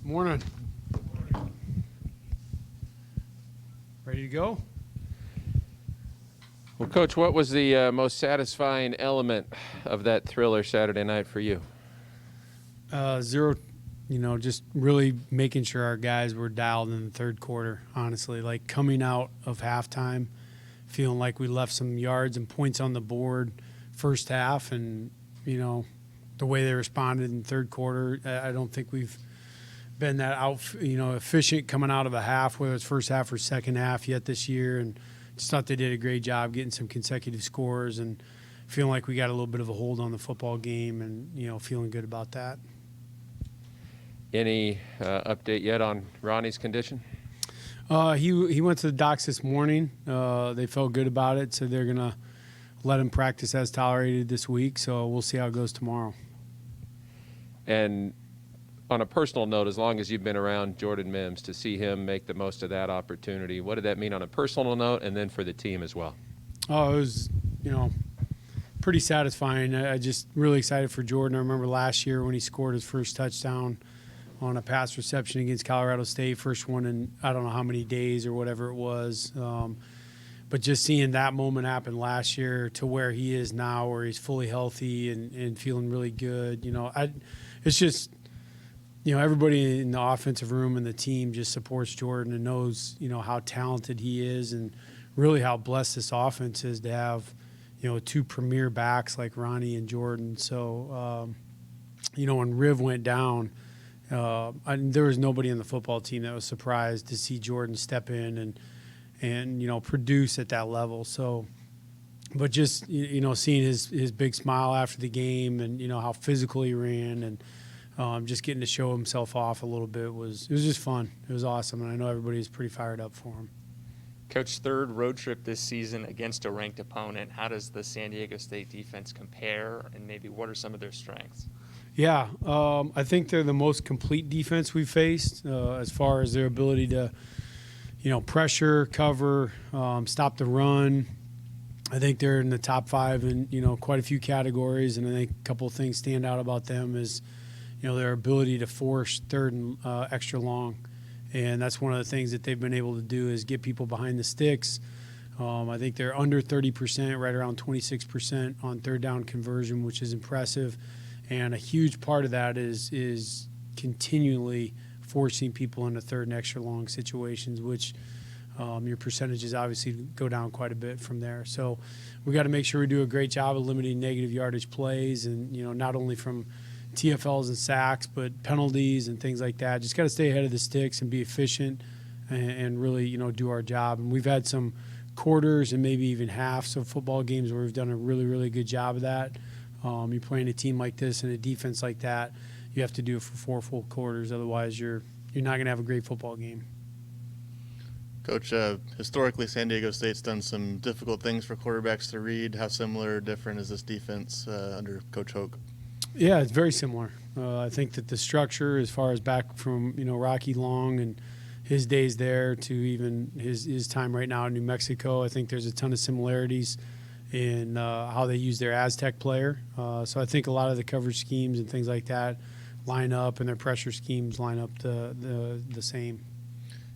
Morning. Ready to go? Well, Coach, what was the most satisfying element of that thriller Saturday night for you? Zero, just really making sure our guys were dialed in the third quarter, honestly. Like coming out of halftime, feeling like we left some yards and points on the board first half, and, the way they responded in third quarter, I don't think we've been that efficient coming out of a half, whether it's first half or second half yet this year. And just thought they did a great job getting some consecutive scores and feeling like we got a little bit of a hold on the football game and, feeling good about that. Any update yet on Ronnie's condition? He went to the docs this morning. They felt good about it, so they're going to let him practice as tolerated this week. So we'll see how it goes tomorrow. And on a personal note, as long as you've been around Jordan Mims, to see him make the most of that opportunity, what did that mean on a personal note and then for the team as well? Oh, it was, pretty satisfying. I just really excited for Jordan. I remember last year when he scored his first touchdown on a pass reception against Colorado State, first one in I don't know how many days or whatever it was. But just seeing that moment happen last year to where he is now, where he's fully healthy and feeling really good, it's just – everybody in the offensive room and the team just supports Jordan and knows, how talented he is and really how blessed this offense is to have, two premier backs like Ronnie and Jordan. So, when Riv went down, there was nobody in the football team that was surprised to see Jordan step in and produce at that level. So, but just, seeing his big smile after the game and, how physical he ran and just getting to show himself off a little bit was just fun. It was awesome, and I know everybody is pretty fired up for him. Coach, third road trip this season against a ranked opponent. How does the San Diego State defense compare, and maybe what are some of their strengths? Yeah, I think they're the most complete defense we've faced as far as their ability to, pressure, cover, stop the run. I think they're in the top 5 in, quite a few categories, and I think a couple of things stand out about them is – their ability to force third and extra long. And that's one of the things that they've been able to do is get people behind the sticks. I think they're under 30%, right around 26% on third down conversion, which is impressive. And a huge part of that is continually forcing people into third and extra long situations, which your percentages obviously go down quite a bit from there. So we got to make sure we do a great job of limiting negative yardage plays and, not only from TFLs and sacks, but penalties and things like that. Just got to stay ahead of the sticks and be efficient and really, do our job. And we've had some quarters and maybe even halves of football games where we've done a really, really good job of that. You're playing a team like this and a defense like that, you have to do it for 4 full quarters. Otherwise, you're not going to have a great football game. Coach, historically, San Diego State's done some difficult things for quarterbacks to read. How similar or different is this defense under Coach Hoke? Yeah, it's very similar. I think that the structure, as far as back from Rocky Long and his days there to even his time right now in New Mexico, I think there's a ton of similarities in how they use their Aztec player. So I think a lot of the coverage schemes and things like that line up, and their pressure schemes line up the same.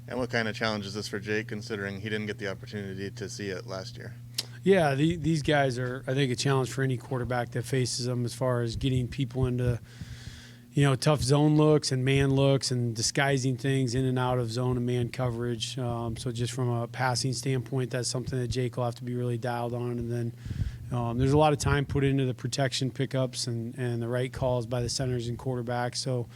And what kind of challenge is this for Jake, considering he didn't get the opportunity to see it last year? Yeah, these guys are, I think, a challenge for any quarterback that faces them as far as getting people into, tough zone looks and man looks and disguising things in and out of zone and man coverage. So just from a passing standpoint, that's something that Jake will have to be really dialed on. And then there's a lot of time put into the protection pickups and the right calls by the centers and quarterbacks. So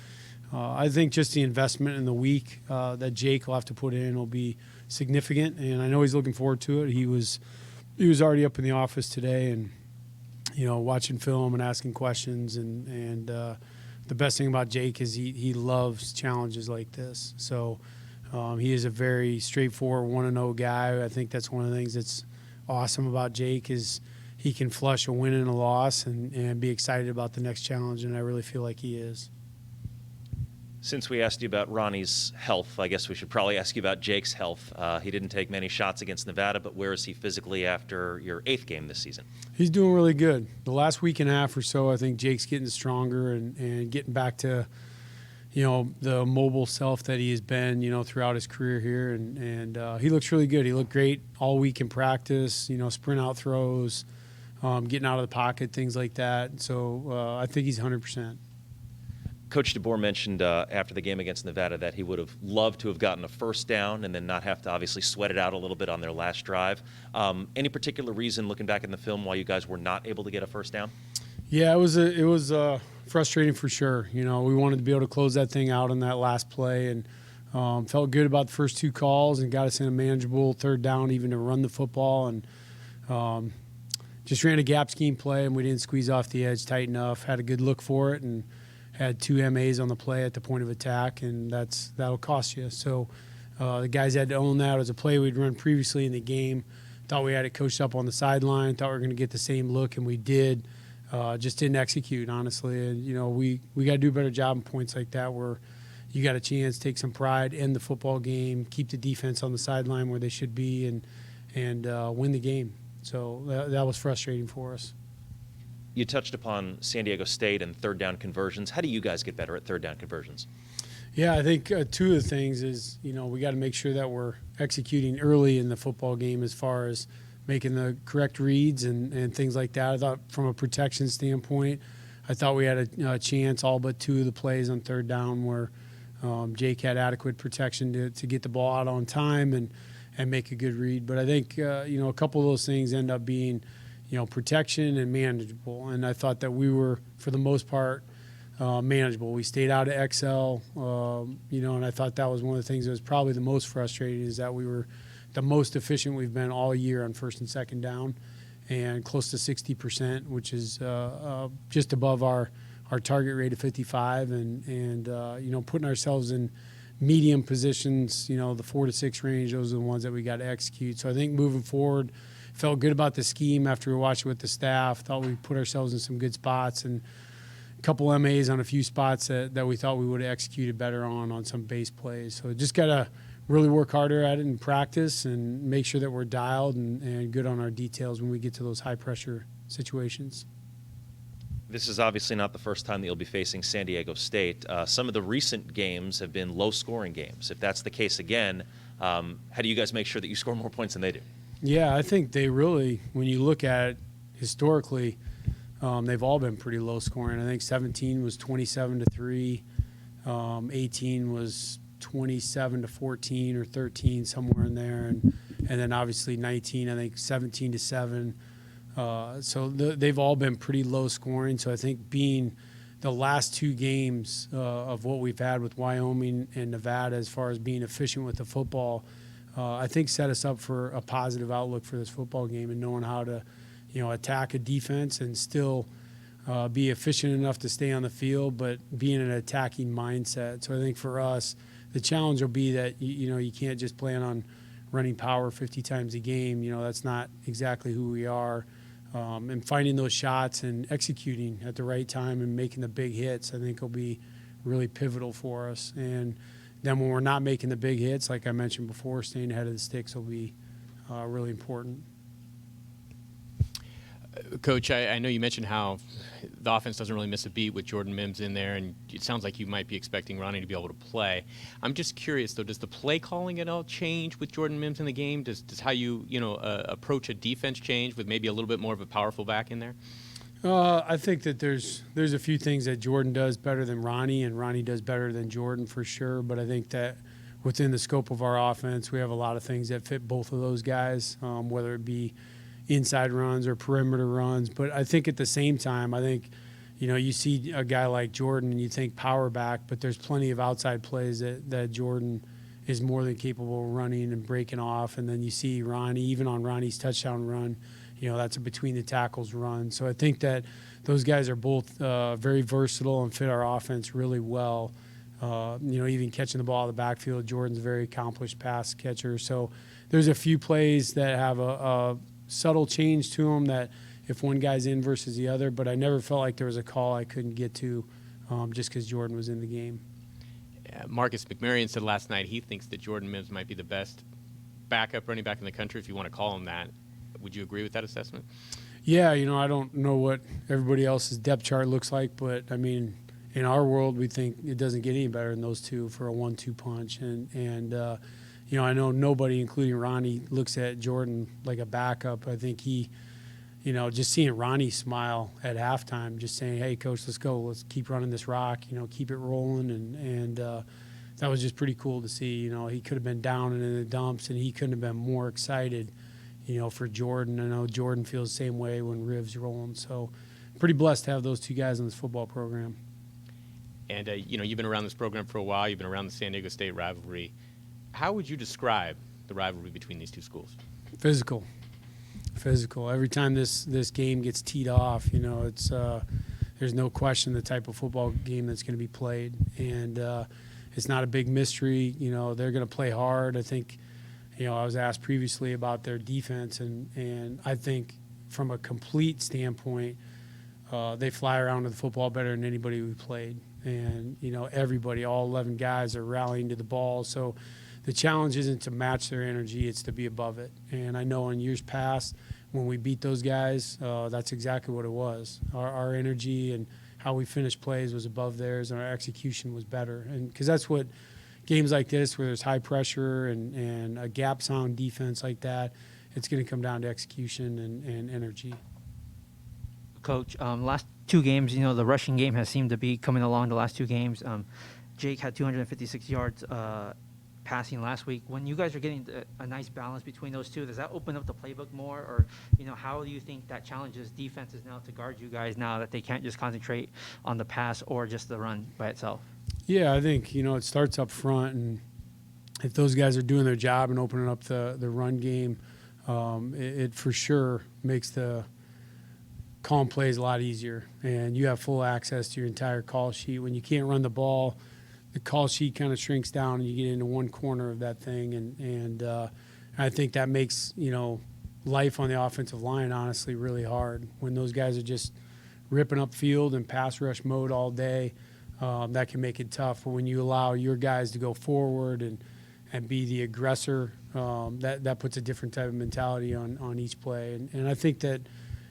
I think just the investment in the week that Jake will have to put in will be significant, and I know he's looking forward to it. He was already up in the office today and, watching film and asking questions. And the best thing about Jake is he loves challenges like this. So he is a very straightforward 1-0 guy. I think that's one of the things that's awesome about Jake is he can flush a win and a loss and be excited about the next challenge, and I really feel like he is. Since we asked you about Ronnie's health, I guess we should probably ask you about Jake's health. He didn't take many shots against Nevada, but where is he physically after your 8th game this season? He's doing really good. The last week and a half or so, I think Jake's getting stronger and getting back to, the mobile self that he has been, throughout his career here. And he looks really good. He looked great all week in practice, sprint out throws, getting out of the pocket, things like that. So I think he's 100%. Coach DeBoer mentioned after the game against Nevada that he would have loved to have gotten a first down and then not have to obviously sweat it out a little bit on their last drive. Any particular reason, looking back in the film, why you guys were not able to get a first down? Yeah, it was frustrating for sure. We wanted to be able to close that thing out on that last play, and felt good about the first 2 calls and got us in a manageable third down even to run the football, and just ran a gap scheme play, and we didn't squeeze off the edge tight enough. Had a good look for it and had 2 MAs on the play at the point of attack, and that'll cost you. So the guys had to own that. It was a play we'd run previously in the game. Thought we had it coached up on the sideline. Thought we were going to get the same look, and we did. Just didn't execute, honestly. And, we got to do a better job in points like that where you got a chance, take some pride in the football game, keep the defense on the sideline where they should be, and win the game. So that was frustrating for us. You touched upon San Diego State and third down conversions. How do you guys get better at third down conversions? Yeah, I think 2 of the things is, we got to make sure that we're executing early in the football game as far as making the correct reads and things like that. I thought from a protection standpoint, I thought we had a chance all but 2 of the plays on third down where Jake had adequate protection to get the ball out on time and make a good read. But I think, a couple of those things end up being, protection and manageable. And I thought that we were, for the most part, manageable. We stayed out of XL, and I thought that was one of the things that was probably the most frustrating is that we were the most efficient we've been all year on first and second down, and close to 60%, which is just above our target rate of 55, and putting ourselves in medium positions, the 4 to 6 range. Those are the ones that we got to execute. So I think moving forward, felt good about the scheme after we watched it with the staff. Thought we put ourselves in some good spots, and a couple MAs on a few spots that we thought we would have executed better on some base plays. So just got to really work harder at it in practice and make sure that we're dialed and good on our details when we get to those high-pressure situations. This is obviously not the first time that you'll be facing San Diego State. Some of the recent games have been low-scoring games. If that's the case again, how do you guys make sure that you score more points than they do? Yeah, I think they really, when you look at it historically, they've all been pretty low-scoring. I think 17 was 27-3, 18 was 27-14 or 13, somewhere in there, and then obviously 19, I think 17-7. So they've all been pretty low scoring. So I think being the last 2 games of what we've had with Wyoming and Nevada as far as being efficient with the football, I think set us up for a positive outlook for this football game and knowing how to, attack a defense and still be efficient enough to stay on the field, but be in an attacking mindset. So I think for us, the challenge will be that, you can't just plan on running power 50 times a game. That's not exactly who we are. And finding those shots and executing at the right time and making the big hits, I think will be really pivotal for us. And then when we're not making the big hits, like I mentioned before, staying ahead of the sticks will be really important. Coach, I know you mentioned how the offense doesn't really miss a beat with Jordan Mims in there, and it sounds like you might be expecting Ronnie to be able to play. I'm just curious, though, does the play calling at all change with Jordan Mims in the game? Does how you approach a defense change with maybe a little bit more of a powerful back in there? I think that there's a few things that Jordan does better than Ronnie, and Ronnie does better than Jordan for sure. But I think that within the scope of our offense, we have a lot of things that fit both of those guys, whether it be inside runs or perimeter runs. But I think at the same time, I think, you see a guy like Jordan and you think power back, but there's plenty of outside plays that Jordan is more than capable of running and breaking off. And then you see Ronnie, even on Ronnie's touchdown run, that's a between the tackles run. So I think that those guys are both very versatile and fit our offense really well. Even catching the ball out of the backfield, Jordan's a very accomplished pass catcher. So there's a few plays that have a subtle change to them that if one guy's in versus the other, but I never felt like there was a call I couldn't get to just because Jordan was in the game. Marcus McMarion said last night he thinks that Jordan Mims might be the best backup running back in the country, if you want to call him that. Would you agree with that assessment? Yeah, I don't know what everybody else's depth chart looks like, but, in our world, we think it doesn't get any better than those two for a 1-2 punch. And I know nobody, including Ronnie, looks at Jordan like a backup. I think he, just seeing Ronnie smile at halftime, just saying, "Hey, coach, let's go. Let's keep running this rock. Keep it rolling." And that was just pretty cool to see. He could have been down and in the dumps, and he couldn't have been more excited, for Jordan. I know Jordan feels the same way when Riv's rolling. So pretty blessed to have those two guys in this football program. And, you've been around this program for a while. You've been around the San Diego State rivalry. How would you describe the rivalry between these two schools? Physical. Every time this game gets teed off, it's there's no question the type of football game that's going to be played. And it's not a big mystery. They're going to play hard. I think, I was asked previously about their defense, and I think from a complete standpoint, they fly around to the football better than anybody we played. And, everybody, all 11 guys are rallying to the ball. So the challenge isn't to match their energy, it's to be above it. And I know in years past when we beat those guys, that's exactly what it was. Our energy and how we finished plays was above theirs, and our execution was better. And because that's what games like this, where there's high pressure and a gap sound defense like that, it's going to come down to execution and energy. Coach, last two games, the rushing game has seemed to be coming along the last two games. Jake had 256 yards passing last week. When you guys are getting a nice balance between those two, does that open up the playbook more? Or, how do you think that challenges defenses now to guard you guys now that they can't just concentrate on the pass or just the run by itself? Yeah, I think, it starts up front, and if those guys are doing their job and opening up the run game, it for sure makes the calling plays a lot easier, and you have full access to your entire call sheet. When you can't run the ball, the call sheet kind of shrinks down, and you get into one corner of that thing, and I think that makes life on the offensive line honestly really hard. When those guys are just ripping up field and pass rush mode all day, that can make it tough. But when you allow your guys to go forward and be the aggressor, that puts a different type of mentality on each play. And I think that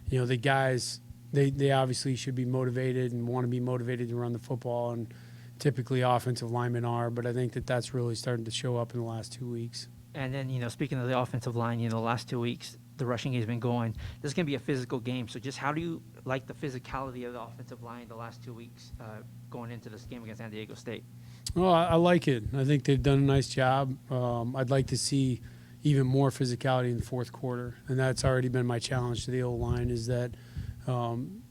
the guys, they obviously should be motivated and want to be motivated to run the football, and typically offensive linemen are, but I think that's really starting to show up in the last 2 weeks. And then, speaking of the offensive line, the last 2 weeks, the rushing game has been going. This is going to be a physical game. So just how do you like the physicality of the offensive line the last 2 weeks going into this game against San Diego State? Well, I like it. I think they've done a nice job. I'd like to see even more physicality in the fourth quarter, and that's already been my challenge to the O-line, is that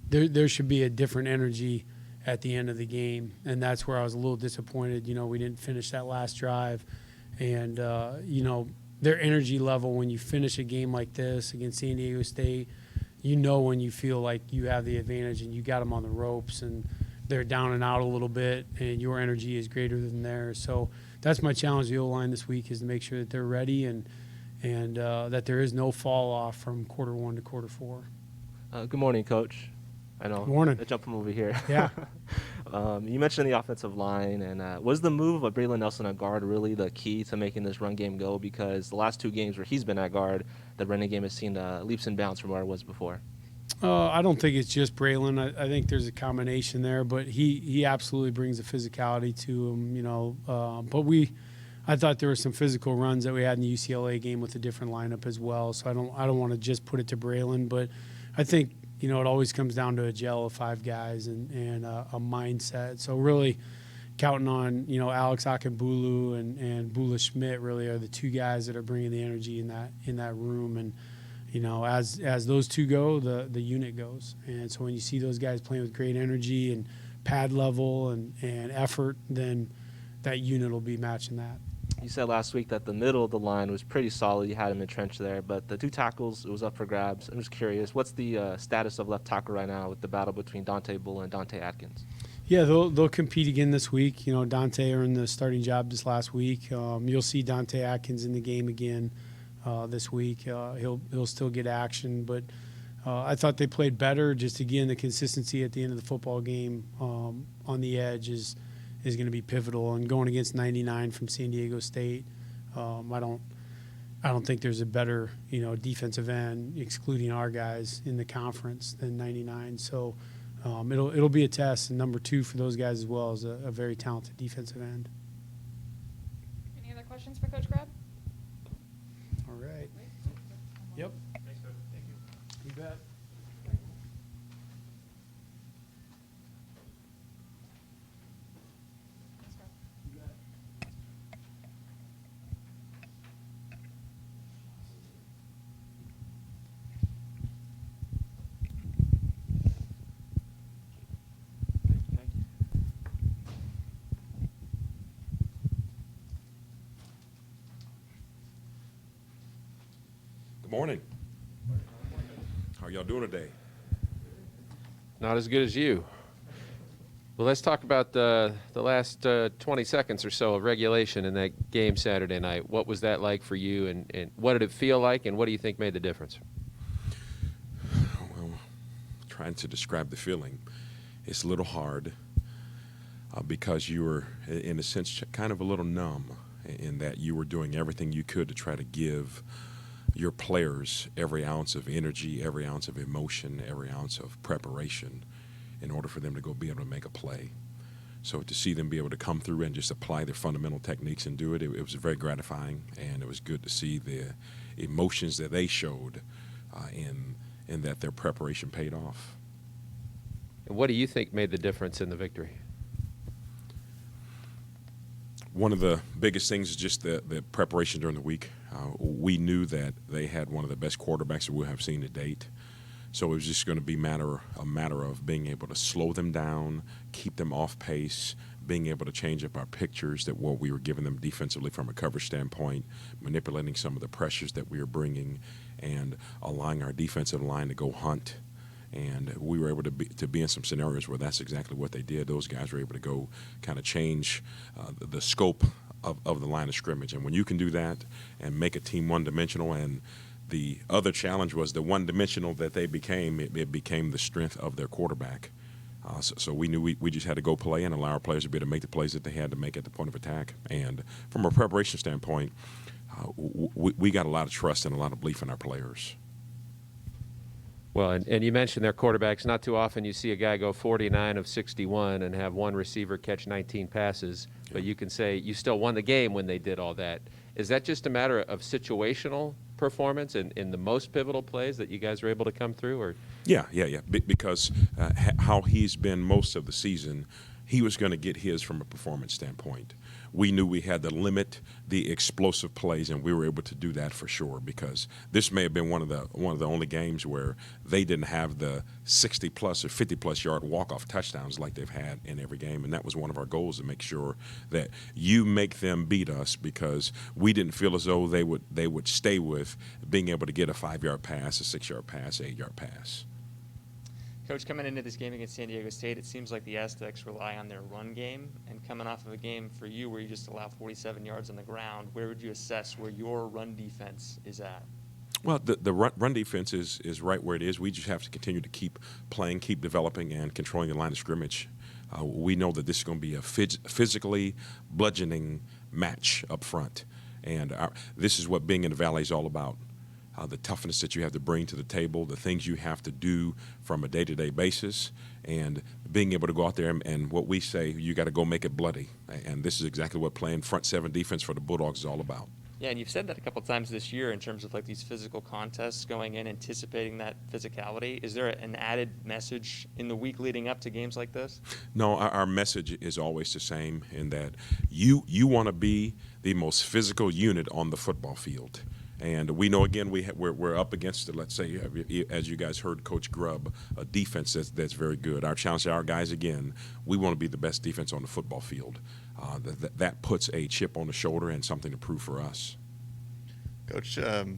there should be a different energy at the end of the game, and that's where I was a little disappointed. We didn't finish that last drive, and their energy level when you finish a game like this against San Diego State, when you feel like you have the advantage and you got them on the ropes and they're down and out a little bit, and your energy is greater than theirs. So that's my challenge to the O-line this week, is to make sure that they're ready and that there is no fall off from quarter one to quarter four. Good morning, Coach. I know. Good morning. I jumped from over here. Yeah. You mentioned the offensive line, and was the move of Braylon Nelson at guard really the key to making this run game go? Because the last two games where he's been at guard, the running game has seen leaps and bounds from where it was before. I don't think it's just Braylon. I think there's a combination there, but he absolutely brings a physicality to him, but I thought there were some physical runs that we had in the UCLA game with a different lineup as well. So I don't want to just put it to Braylon, but I think it always comes down to a gel of five guys and a mindset. So really counting on Alex Akinbulu and Bula Schmidt really are the two guys that are bringing the energy in that room. And as those two go, the unit goes. And so when you see those guys playing with great energy and pad level and effort, then that unit will be matching that. You said last week that the middle of the line was pretty solid. You had him entrenched there, but the two tackles, it was up for grabs. I'm just curious, what's the status of left tackle right now with the battle between Dante Bull and Dante Atkins? Yeah, they'll compete again this week. Dante earned the starting job this last week. You'll see Dante Atkins in the game again this week. He'll still get action, but I thought they played better. Just again, the consistency at the end of the football game on the edge is going to be pivotal. And going against 99 from San Diego State, I don't think there's a better defensive end, excluding our guys in the conference, than 99. So it'll be a test. And number 2 for those guys as well is a very talented defensive end. Any other questions for Coach Grubb? All right. Yep. Thanks, Coach. Thank you. You bet. Good morning. How are y'all doing today? Not as good as you. Well, let's talk about the last 20 seconds or so of regulation in that game Saturday night. What was that like for you, and what did it feel like, and what do you think made the difference? Well, trying to describe the feeling, it's a little hard because you were, in a sense, kind of a little numb in that you were doing everything you could to try to give your players every ounce of energy, every ounce of emotion, every ounce of preparation in order for them to go be able to make a play. So to see them be able to come through and just apply their fundamental techniques and do it, it was very gratifying, and it was good to see the emotions that they showed in that their preparation paid off. And what do you think made the difference in the victory? One of the biggest things is just the preparation during the week. We knew that they had one of the best quarterbacks that we have seen to date. So it was just going to be a matter of being able to slow them down, keep them off pace, being able to change up our pictures, that what we were giving them defensively from a coverage standpoint, manipulating some of the pressures that we were bringing, and allowing our defensive line to go hunt. And we were able to be in some scenarios where that's exactly what they did. Those guys were able to go kind of change the scope of the line of scrimmage. And when you can do that and make a team one-dimensional, and the other challenge was the one-dimensional that they became, it became the strength of their quarterback. So we knew we just had to go play and allow our players to be able to make the plays that they had to make at the point of attack. And from a preparation standpoint, we got a lot of trust and a lot of belief in our players. Well, and you mentioned their quarterbacks. Not too often you see a guy go 49 of 61 and have one receiver catch 19 passes, but you can say you still won the game when they did all that. Is that just a matter of situational performance in the most pivotal plays that you guys were able to come through? Or Yeah. Because how he's been most of the season, he was going to get his from a performance standpoint. We knew we had to limit the explosive plays, and we were able to do that for sure, because this may have been one of the only games where they didn't have the 60-plus or 50-plus yard walk-off touchdowns like they've had in every game, and that was one of our goals, to make sure that you make them beat us, because we didn't feel as though they would stay with being able to get a 5-yard pass, a 6-yard pass, 8-yard pass. Coach, coming into this game against San Diego State, it seems like the Aztecs rely on their run game. And coming off of a game for you where you just allow 47 yards on the ground, where would you assess where your run defense is at? Well, the run defense is right where it is. We just have to continue to keep playing, keep developing, and controlling the line of scrimmage. We know that this is going to be a physically bludgeoning match up front. And this is what being in the Valley is all about. The toughness that you have to bring to the table, the things you have to do from a day-to-day basis, and being able to go out there and what we say, you got to go make it bloody. And this is exactly what playing front seven defense for the Bulldogs is all about. Yeah, and you've said that a couple times this year in terms of like these physical contests, going in, anticipating that physicality. Is there an added message in the week leading up to games like this? No, our message is always the same, in that you want to be the most physical unit on the football field. And we know, again, we're up against, let's say, as you guys heard Coach Grubb, a defense that's very good. Our challenge to our guys, again, we want to be the best defense on the football field. That puts a chip on the shoulder and something to prove for us. Coach, could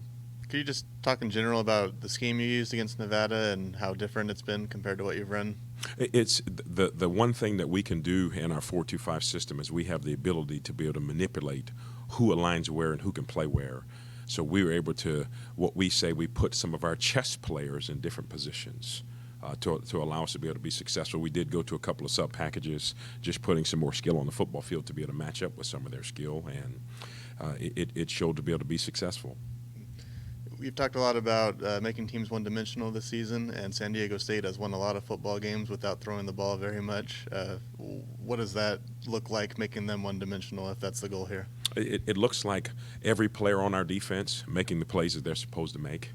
you just talk in general about the scheme you used against Nevada and how different it's been compared to what you've run? It's the one thing that we can do in our 4-2-5 system is we have the ability to be able to manipulate who aligns where and who can play where. So we were able to, what we say, we put some of our chess players in different positions to allow us to be able to be successful. We did go to a couple of sub packages, just putting some more skill on the football field to be able to match up with some of their skill, and it showed to be able to be successful. We've talked a lot about making teams one-dimensional this season, and San Diego State has won a lot of football games without throwing the ball very much. What does that look like, making them one-dimensional, if that's the goal here? It looks like every player on our defense making the plays that they're supposed to make.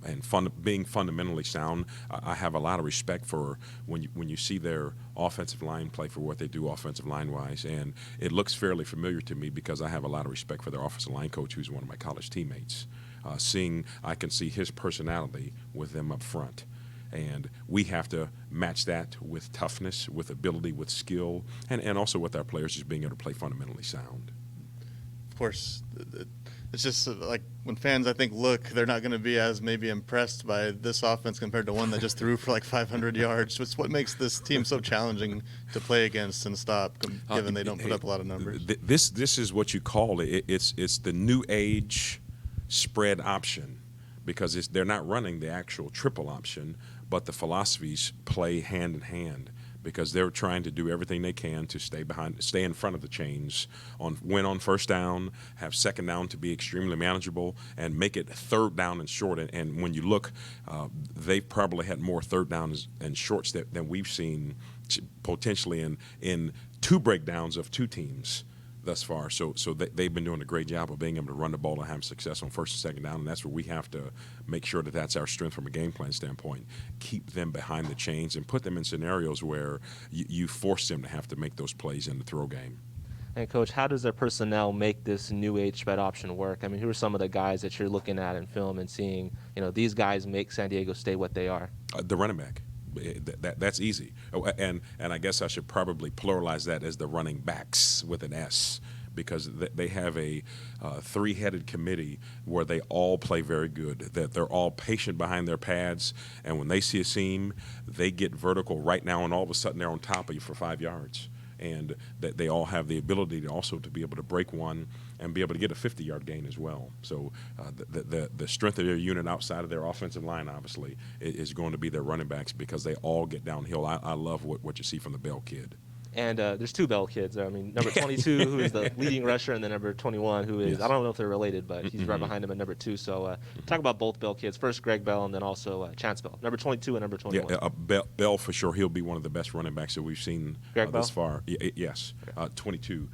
And being fundamentally sound. I have a lot of respect for when you see their offensive line play for what they do offensive line-wise, and it looks fairly familiar to me because I have a lot of respect for their offensive line coach, who's one of my college teammates. I can see his personality with them up front, and we have to match that with toughness, with ability, with skill, and also with our players just being able to play fundamentally sound. Of course, it's just like when fans, I think, look, they're not going to be as maybe impressed by this offense compared to one that just threw for like 500 yards. It's what makes this team so challenging to play against and stop, given they don't put up a lot of numbers. This is what you call it. It's the new age spread option, because they're not running the actual triple option, but the philosophies play hand in hand, because they're trying to do everything they can to stay in front of the chains, win on first down, have second down to be extremely manageable, and make it third down and short. And when you look, they've probably had more third downs and shorts than we've seen potentially in two breakdowns of two teams thus far. So they've been doing a great job of being able to run the ball and have success on first and second down, and that's where we have to make sure that that's our strength from a game plan standpoint. Keep them behind the chains and put them in scenarios where you force them to have to make those plays in the throw game. And, Coach, how does their personnel make this new age spread option work? I mean, who are some of the guys that you're looking at in film and seeing, these guys make San Diego State what they are? The running back. That's easy. And I guess I should probably pluralize that as the running backs with an S, because they have a three-headed committee where they all play very good, that they're all patient behind their pads, and when they see a seam, they get vertical right now, and all of a sudden they're on top of you for 5 yards. And that they all have the ability to be able to break one and be able to get a 50-yard gain as well. So the strength of their unit outside of their offensive line, obviously, is going to be their running backs, because they all get downhill. I love what you see from the Bell kid. And there's two Bell kids. I mean, number 22, who is the leading rusher, and then number 21, who is, I don't know if they're related, but he's right behind him at number 2. So talk about both Bell kids. First, Greg Bell, and then also Chance Bell, number 22 and number 21. Yeah, Bell for sure. He'll be one of the best running backs that we've seen thus far. Yes, 22.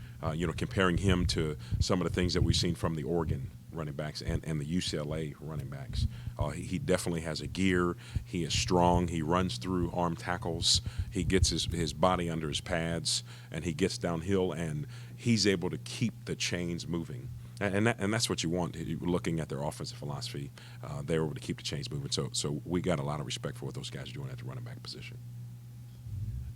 Comparing him to some of the things that we've seen from the Oregon running backs and the UCLA running backs. He definitely has a gear. He is strong. He runs through arm tackles. He gets his body under his pads, and he gets downhill, and he's able to keep the chains moving. And that's what you want. Looking at their offensive philosophy, they're able to keep the chains moving. So we got a lot of respect for what those guys are doing at the running back position.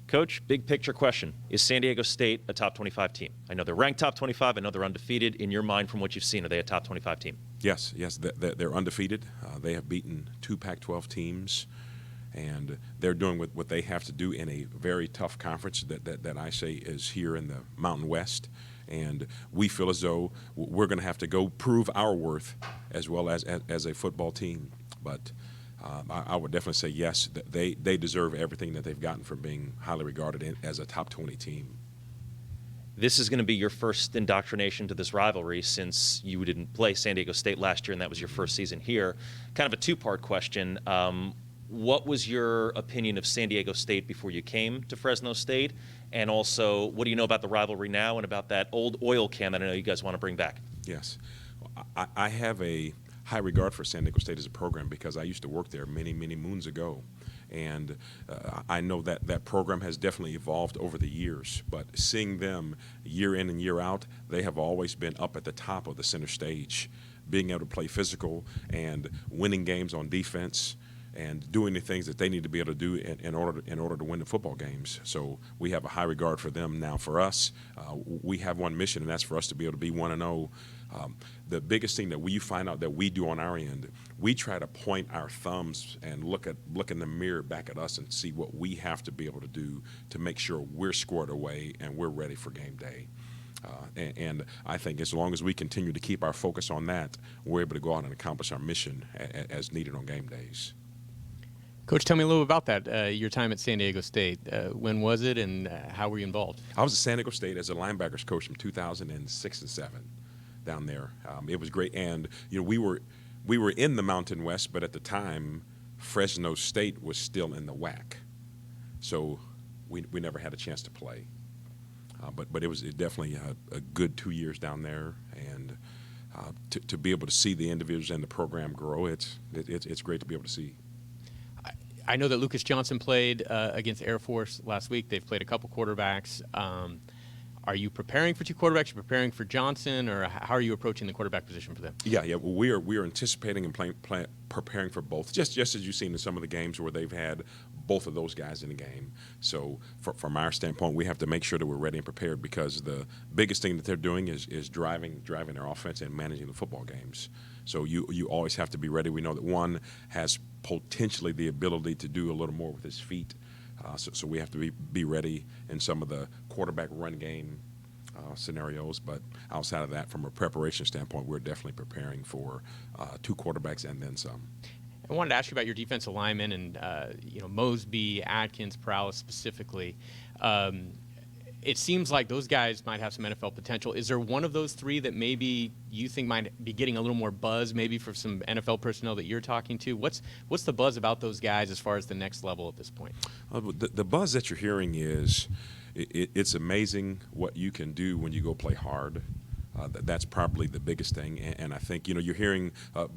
Coach, big picture question. Is San Diego State a top 25 team? I know they're ranked top 25. I know they're undefeated. In your mind, from what you've seen, are they a top 25 team? Yes, they're undefeated. They have beaten 2 Pac-12 teams, and they're doing what they have to do in a very tough conference that I say is here in the Mountain West. And we feel as though we're going to have to go prove our worth as well as a football team. But I would definitely say yes, that they deserve everything that they've gotten from being highly regarded as a top 20 team. This is going to be your first indoctrination to this rivalry since you didn't play San Diego State last year, and that was your first season here. Kind of a two-part question. What was your opinion of San Diego State before you came to Fresno State? And also, what do you know about the rivalry now and about that old oil can that I know you guys want to bring back? Yes. I have a high regard for San Diego State as a program because I used to work there many, many moons ago. And I know that program has definitely evolved over the years. But seeing them year in and year out, they have always been up at the top of the center stage, being able to play physical and winning games on defense and doing the things that they need to be able to do in order to win the football games. So we have a high regard for them. Now for us, we have one mission, and that's for us to be able to be 1-0. The biggest thing that we find out that we do on our end, we try to point our thumbs and look in the mirror back at us and see what we have to be able to do to make sure we're squared away and we're ready for game day. And I think as long as we continue to keep our focus on that, we're able to go out and accomplish our mission as needed on game days. Coach, tell me a little about that, your time at San Diego State. When was it, and how were you involved? I was at San Diego State as a linebackers coach from 2006 and 7 down there. It was great, and we were we were in the Mountain West, but at the time, Fresno State was still in the WAC. So we never had a chance to play. But it was definitely a good 2 years down there, and to be able to see the individuals and the program grow, it's great to be able to see. I know that Lucas Johnson played against Air Force last week. They've played a couple quarterbacks. Are you preparing for two quarterbacks? Are you preparing for Johnson, or how are you approaching the quarterback position for them? Yeah. Well, we are anticipating and preparing for both, just as you've seen in some of the games where they've had both of those guys in the game. So from our standpoint, we have to make sure that we're ready and prepared, because the biggest thing that they're doing is driving their offense and managing the football games. So you always have to be ready. We know that one has potentially the ability to do a little more with his feet. So we have to be ready in some of the quarterback run game scenarios. But outside of that, from a preparation standpoint, we're definitely preparing for two quarterbacks and then some. I wanted to ask you about your defensive linemen and Mosby, Atkins, Perales specifically. It seems like those guys might have some NFL potential. Is there one of those three that maybe you think might be getting a little more buzz, maybe for some NFL personnel that you're talking to? What's the buzz about those guys as far as the next level at this point? The buzz that you're hearing is it's amazing what you can do when you go play hard. That's probably the biggest thing, and I think you're hearing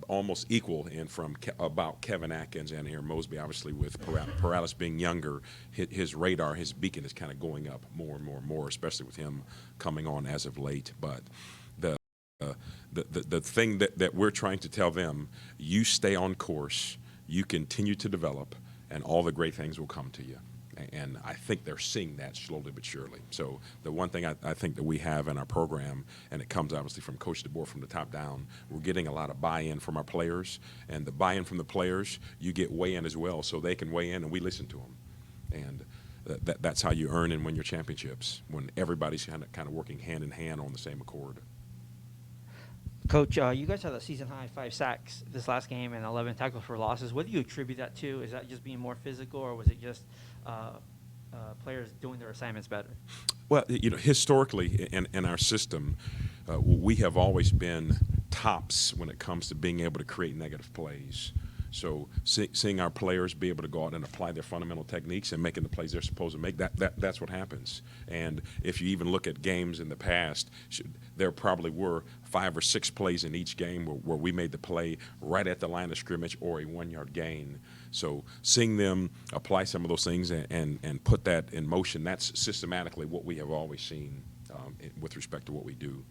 almost equal from about Kevin Atkins and Aaron Mosby. Obviously, with Perales being younger, his radar, his beacon is kind of going up more and more and more, especially with him coming on as of late. But the thing that we're trying to tell them: you stay on course, you continue to develop, and all the great things will come to you. And I think they're seeing that slowly but surely. So the one thing I think that we have in our program, and it comes obviously from Coach DeBoer from the top down, we're getting a lot of buy-in from our players. And the buy-in from the players, you get weigh-in as well, so they can weigh in and we listen to them. And that's how you earn and win your championships, when everybody's kind of working hand in hand on the same accord. Coach, you guys had a season-high 5 sacks this last game and 11 tackles for losses. What do you attribute that to? Is that just being more physical, or was it just players doing their assignments better? Well, historically in our system, we have always been tops when it comes to being able to create negative plays. So seeing our players be able to go out and apply their fundamental techniques and making the plays they're supposed to make, that's what happens. And if you even look at games in the past, there probably were 5 or 6 plays in each game where we made the play right at the line of scrimmage or a 1-yard gain. So seeing them apply some of those things and put that in motion, that's systematically what we have always seen with respect to what we do.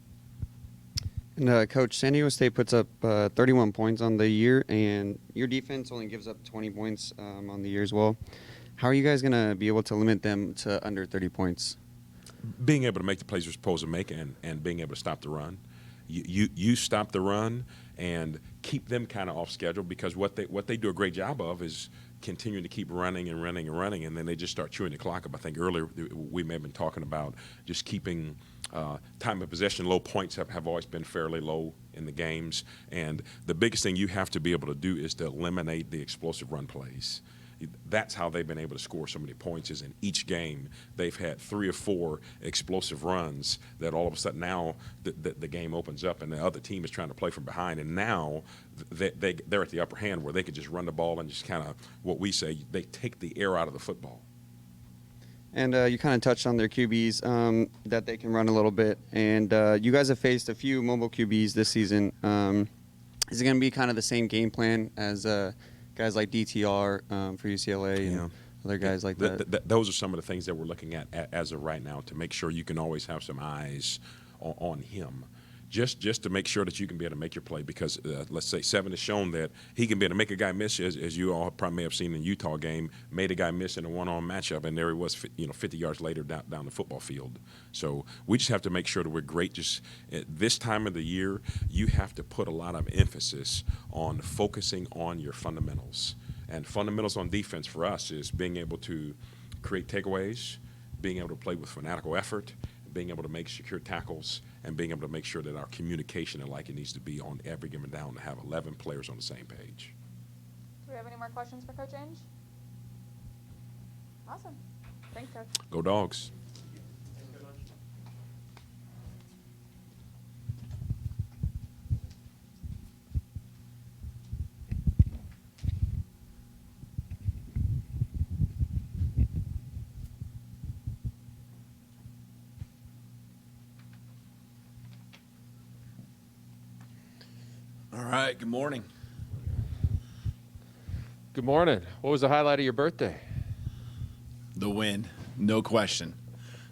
And Coach, San Diego State puts up 31 points on the year, and your defense only gives up 20 points on the year as well. How are you guys going to be able to limit them to under 30 points? Being able to make the plays you're supposed to make and being able to stop the run. You stop the run and keep them kind of off schedule, because what they do a great job of is continuing to keep running and running and running, and then they just start chewing the clock up. I think earlier we may have been talking about just keeping time of possession low. Points have always been fairly low in the games, and the biggest thing you have to be able to do is to eliminate the explosive run plays. That's how they've been able to score so many points, is in each game they've had 3 or 4 explosive runs that all of a sudden now the game opens up and the other team is trying to play from behind, and now they're at the upper hand where they can just run the ball and just kind of, what we say, they take the air out of the football. And you kind of touched on their QBs, that they can run a little bit. And you guys have faced a few mobile QBs this season. Is it going to be kind of the same game plan as guys like DTR for UCLA and other guys like that? Those are some of the things that we're looking at as of right now, to make sure you can always have some eyes on him. Just to make sure that you can be able to make your play, because let's say Seven has shown that he can be able to make a guy miss, as you all probably may have seen in the Utah game, made a guy miss in a one-on matchup, and there he was 50 yards later down the football field. So we just have to make sure that we're great. Just at this time of the year, you have to put a lot of emphasis on focusing on your fundamentals. And fundamentals on defense for us is being able to create takeaways, being able to play with fanatical effort, being able to make secure tackles, and being able to make sure that our communication and like it needs to be on every given down, to have 11 players on the same page. Do we have any more questions for Coach Ainge? Awesome. Thanks, Coach. Go Dogs. All right, good morning. Good morning. What was the highlight of your birthday? The wind, no question.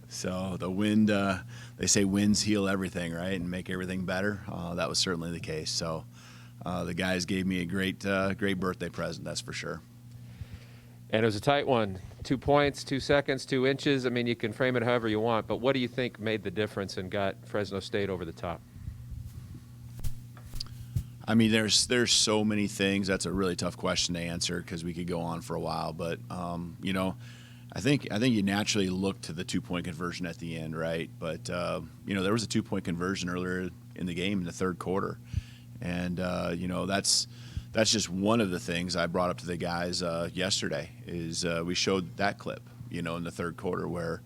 So the wind, they say winds heal everything, right, and make everything better. That was certainly the case. So the guys gave me a great birthday present, that's for sure. And it was a tight one. 2 points, 2 seconds, 2 inches. I mean, you can frame it however you want, but what do you think made the difference and got Fresno State over the top? I mean, there's so many things. That's a really tough question to answer because we could go on for a while. But you know, I think you naturally look to the 2-point conversion at the end, right? But you know, there was a 2-point conversion earlier in the game in the third quarter, and you know, that's just one of the things I brought up to the guys yesterday. Is we showed that clip, you know, in the third quarter where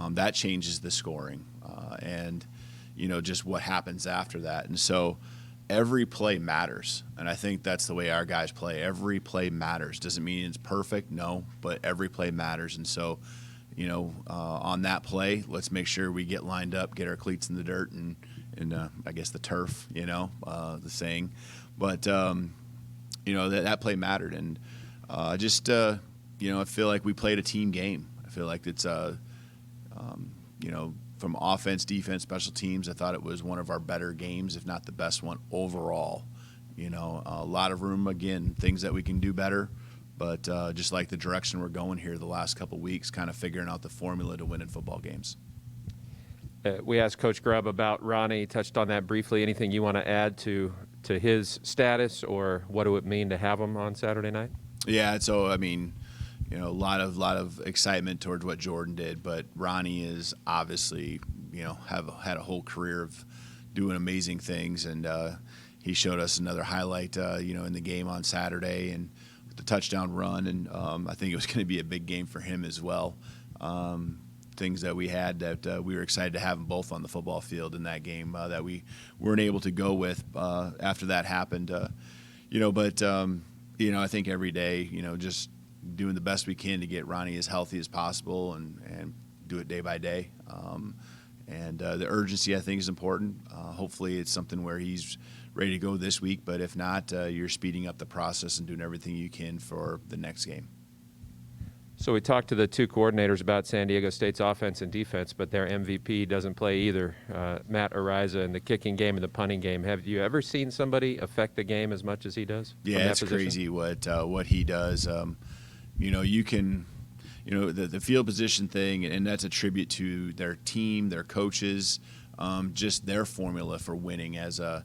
that changes the scoring, and you know, just what happens after that, and so. Every play matters, and I think that's the way our guys play. Every play matters. Doesn't mean it's perfect, no, but every play matters. And so, you know, on that play, let's make sure we get lined up, get our cleats in the dirt, and I guess the turf, you know, the saying. But you know, that play mattered, and just you know, I feel like we played a team game. I feel like it's you know. From offense, defense, special teams, I thought it was one of our better games, if not the best one overall. You know, a lot of room, again, things that we can do better, but just like the direction we're going here the last couple of weeks, kind of figuring out the formula to win in football games. We asked Coach Grubb about Ronnie, touched on that briefly. Anything you want to add to his status, or what do it mean to have him on Saturday night? Yeah, so, I mean, you know, a lot of excitement towards what Jordan did, but Ronnie is obviously, you know, had a whole career of doing amazing things, and he showed us another highlight, you know, in the game on Saturday, and the touchdown run, and I think it was going to be a big game for him as well. Things that we had that we were excited to have them both on the football field in that game that we weren't able to go with after that happened, you know, but you know, I think every day, you know, just doing the best we can to get Ronnie as healthy as possible and do it day by day. And the urgency, I think, is important. Hopefully it's something where he's ready to go this week, but if not, you're speeding up the process and doing everything you can for the next game. So we talked to the two coordinators about San Diego State's offense and defense, but their MVP doesn't play either, Matt Ariza, in the kicking game and the punting game. Have you ever seen somebody affect the game as much as he does? Yeah, it's crazy what he does. You know, you can, you know, the field position thing, and that's a tribute to their team, their coaches, just their formula for winning as a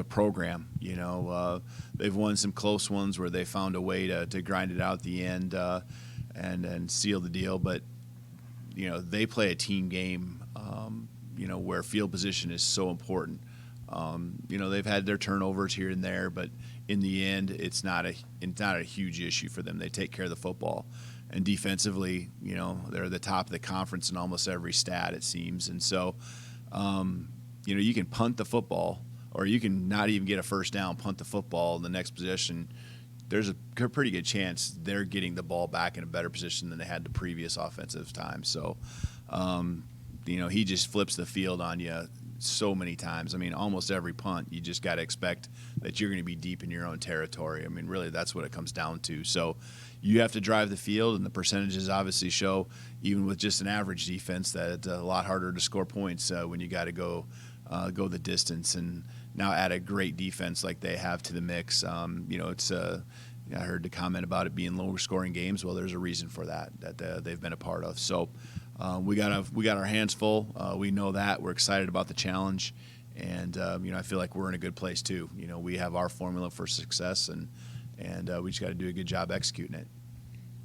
program. You know, they've won some close ones where they found a way to grind it out at the end and seal the deal. But, you know, they play a team game, you know, where field position is so important. You know, they've had their turnovers here and there, but in the end, it's not a huge issue for them. They take care of the football, and defensively, you know, they're at the top of the conference in almost every stat, it seems. And so, you know, you can punt the football, or you can not even get a first down, punt the football in the next possession. There's a pretty good chance they're getting the ball back in a better position than they had the previous offensive time. So, you know, he just flips the field on you so many times. I mean, almost every punt, you just got to expect that you're going to be deep in your own territory. I mean, really, that's what it comes down to. So you have to drive the field, and the percentages obviously show, even with just an average defense, that it's a lot harder to score points when you got to go the distance. And now add a great defense like they have to the mix. You know, it's I heard the comment about it being lower scoring games. Well, there's a reason for that they've been a part of. So we got our hands full. We know that. We're excited about the challenge, and you know, I feel like we're in a good place too. You know, we have our formula for success, and we just got to do a good job executing it.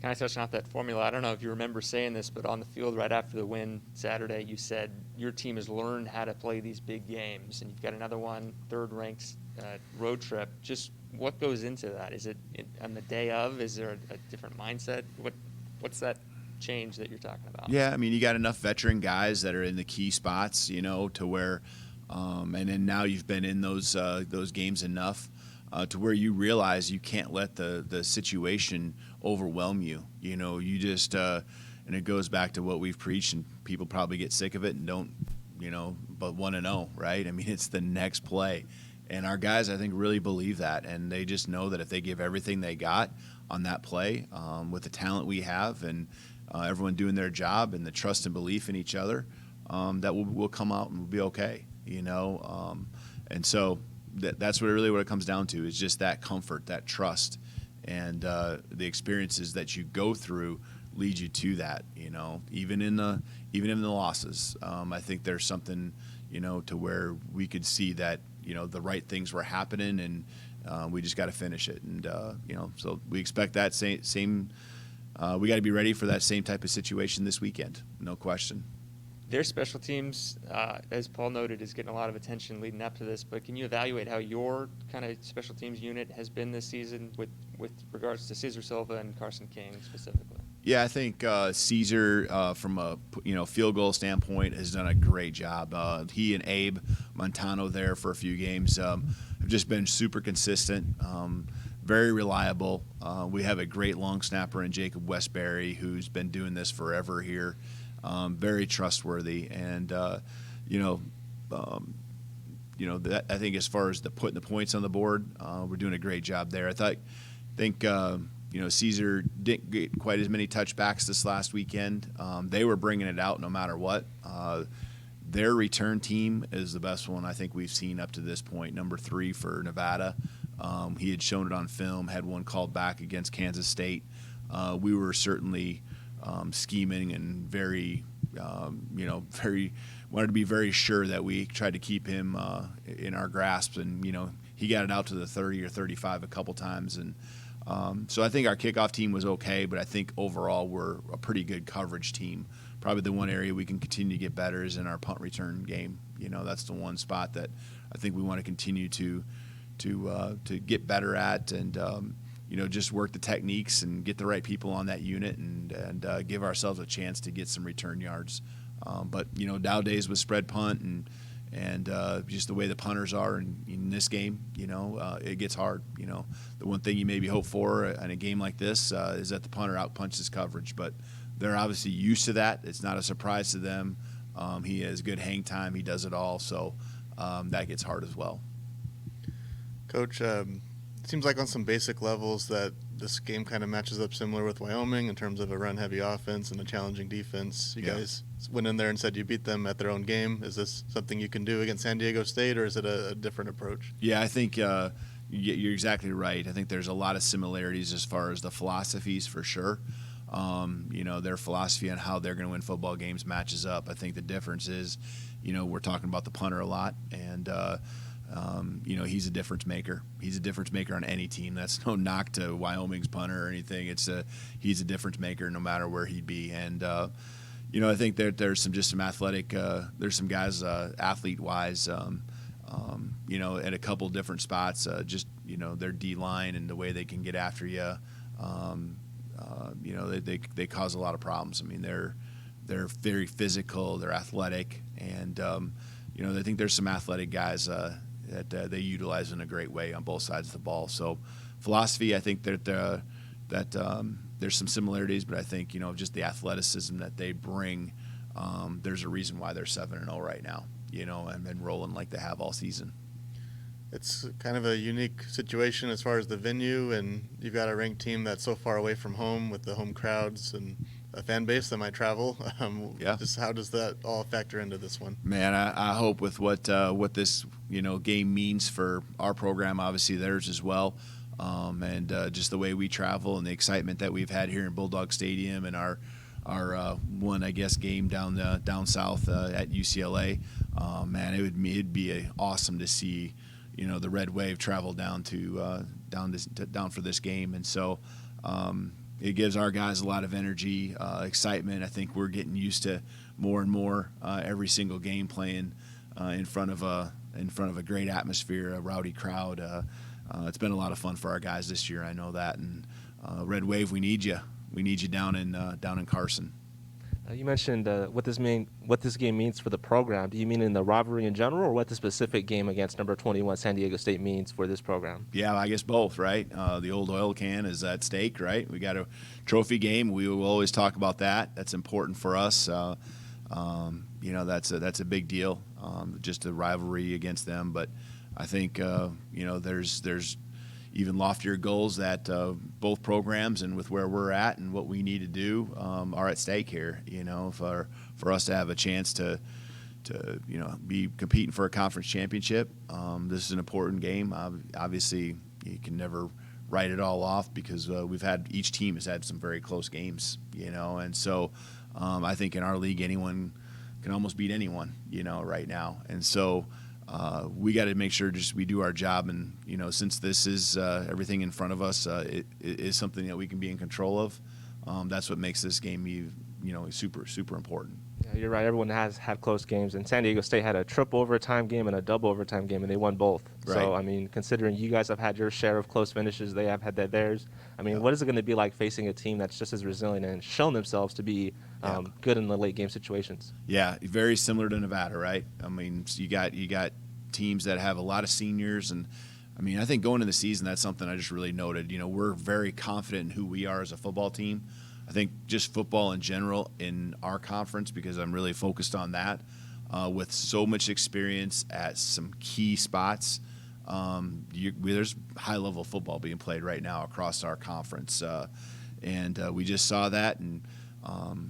Kind of touching off that formula, I don't know if you remember saying this, but on the field right after the win Saturday, you said your team has learned how to play these big games, and you've got another one, third-ranked road trip. Just what goes into that? Is it on the day of? Is there a different mindset? What's that change that you're talking about? Yeah, I mean, you got enough veteran guys that are in the key spots, you know, to where, and then now you've been in those games enough to where you realize you can't let the situation overwhelm you. You know, you just and it goes back to what we've preached, and people probably get sick of it and don't, you know, but want to know, right? I mean, it's the next play, And our guys, I think, really believe that, and they just know that if they give everything they got on that play, with the talent we have and everyone doing their job and the trust and belief in each other, that we'll come out and we'll be okay, and so that's what it comes down to, is just that comfort, that trust, and the experiences that you go through lead you to that, even in the losses. I think there's something, to where we could see that, the right things were happening, and we just got to finish it. And, so we expect that same we got to be ready for that same type of situation this weekend, no question. Their special teams, as Paul noted, is getting a lot of attention leading up to this, but can you evaluate how your kind of special teams unit has been this season with regards to Cesar Silva and Carson King specifically? Yeah, I think Cesar, from a field goal standpoint, has done a great job. He and Abe Montano there for a few games have just been super consistent, very reliable. We have a great long snapper in Jacob Westbury, who's been doing this forever here, very trustworthy, and I think as far as putting the points on the board, we're doing a great job there. I think. Cesar didn't get quite as many touchbacks this last weekend. They were bringing it out no matter what. Their return team is the best one I think we've seen up to this point, number 3 for Nevada. He had shown it on film, had one called back against Kansas State. We were certainly scheming and very wanted to be very sure that we tried to keep him in our grasp. And, he got it out to the 30 or 35 a couple times. And so I think our kickoff team was okay, but I think overall we're a pretty good coverage team. Probably the one area we can continue to get better is in our punt return game. That's the one spot that I think we want to continue to get better at, and just work the techniques and get the right people on that unit, and give ourselves a chance to get some return yards. But nowadays with spread punt and just the way the punters are in this game, it gets hard. The one thing you maybe hope for in a game like this is that the punter outpunches coverage, but they're obviously used to that. It's not a surprise to them. He has good hang time. He does it all, so that gets hard as well. Coach, it seems like on some basic levels that this game kind of matches up similar with Wyoming in terms of a run-heavy offense and a challenging defense. You guys went in there and said you beat them at their own game. Is this something you can do against San Diego State, or is it a different approach? Yeah, I think you're exactly right. I think there's a lot of similarities as far as the philosophies, for sure. Their philosophy on how they're going to win football games matches up. I think the difference is, we're talking about the punter a lot, and he's a difference maker. He's a difference maker on any team. That's no knock to Wyoming's punter or anything. He's a difference maker no matter where he'd be. And I think there's some athletic. There's some guys athlete wise. At a couple different spots. Their D line and the way they can get after you. They cause a lot of problems. I mean, they're very physical. They're athletic, and I think there's some athletic guys that they utilize in a great way on both sides of the ball. So, philosophy, I think that there's some similarities, but I think just the athleticism that they bring. There's a reason why they're 7-0 right now. And been rolling like they have all season. It's kind of a unique situation as far as the venue, and you've got a ranked team that's so far away from home with the home crowds and a fan base that might travel. Just how does that all factor into this one? Man, I hope with what this game means for our program, obviously theirs as well, and just the way we travel and the excitement that we've had here in Bulldog Stadium and our one, I guess, game down south at UCLA. Man, it'd be awesome to see the Red Wave travel down for this game, and so it gives our guys a lot of energy, excitement. I think we're getting used to more and more every single game playing in front of a great atmosphere, a rowdy crowd. It's been a lot of fun for our guys this year. I know that, and Red Wave, we need you. We need you down in Carson. You mentioned what this game means for the program. Do you mean in the rivalry in general, or what the specific game against number 21 San Diego State means for this program? Yeah, I guess both, right? The old oil can is at stake, right? We got a trophy game. We will always talk about that. That's important for us. That's a big deal. Just a rivalry against them, but I think there's even loftier goals that both programs and with where we're at and what we need to do are at stake here. For us to have a chance to be competing for a conference championship. This is an important game. Obviously, you can never write it all off because each team has had some very close games, and so I think in our league anyone can almost beat anyone, right now, and so we got to make sure we do our job, and since this is everything in front of us, it is something that we can be in control of. That's what makes this game super, super important. Yeah, you're right. Everyone has had close games, and San Diego State had a triple overtime game and a double overtime game, and they won both. Right. So, I mean, considering you guys have had your share of close finishes, they have had theirs. I mean, what is it going to be like facing a team that's just as resilient and shown themselves to be good in the late game situations? Yeah, very similar to Nevada, right? I mean, you got teams that have a lot of seniors, and I mean, I think going into the season, that's something I just really noted. We're very confident in who we are as a football team. I think just football in general in our conference, because I'm really focused on that, with so much experience at some key spots. There's high-level football being played right now across our conference, and we just saw that. And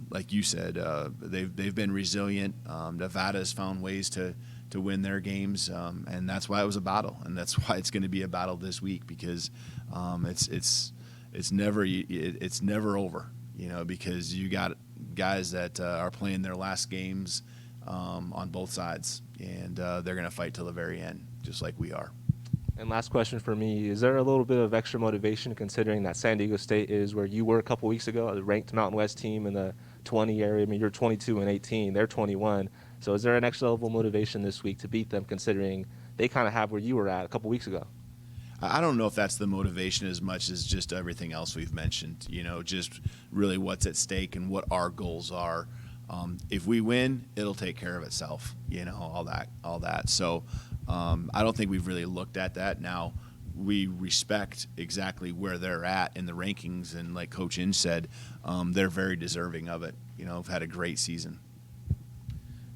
like you said, they've been resilient. Nevada has found ways to win their games, and that's why it was a battle, and that's why it's going to be a battle this week, because it's never over. Because you got guys that are playing their last games on both sides, and they're going to fight till the very end, just like we are. And last question for me, is there a little bit of extra motivation considering that San Diego State is where you were a couple weeks ago, a ranked Mountain West team in the 20 area? I mean, you're 22 and 18, they're 21. So is there an extra level of motivation this week to beat them, considering they kind of have where you were at a couple weeks ago? I don't know if that's the motivation as much as just everything else we've mentioned, just really what's at stake and what our goals are. If we win, it'll take care of itself, all that. So I don't think we've really looked at that. Now, we respect exactly where they're at in the rankings, and like Coach Inge said, they're very deserving of it. Have had a great season.